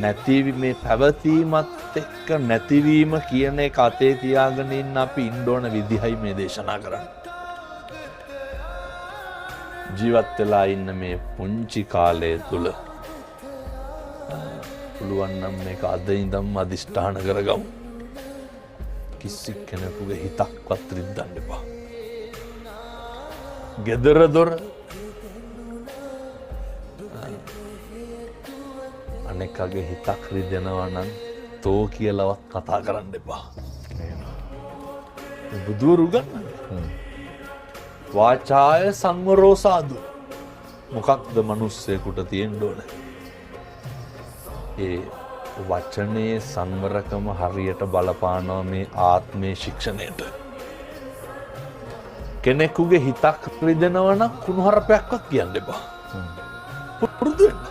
නැතිවීම මේ පැවතීමත් එක්ක නැතිවීම කියන එක අතේ තියාගෙන ඉන්න අපි ඉන්න ඕන විදිහයි මේ දේශනා කරන්නේ. ජීවත් වෙලා ඉන්න මේ පුංචි කාලය තුල පුළුවන් නම් මේක අද ඉඳන්ම අදිෂ්ඨාන කරගමු. කිසි කෙනෙකුගේ හිතක්වත් රිද්දන්න එපා. ගෙදර දොර අනෙක්ගේ හිතක් රිදෙනවා නම් තෝ කියලාවත් කතා කරන්න එපා. බුදුරු ගන්න. වාචාය සංවරෝ සාදු. මොකක්ද මිනිස්සෙකුට තියෙන්න ඕන? ඒ වචනේ සංවරකම හරියට බලපානවා මේ ආත්මේ ශික්ෂණයට. කෙනෙකුගේ හිතක් රිදෙනවා නම් කුණුහරුපයක්වත් කියන්න එපා. පුරුදු වෙන්න.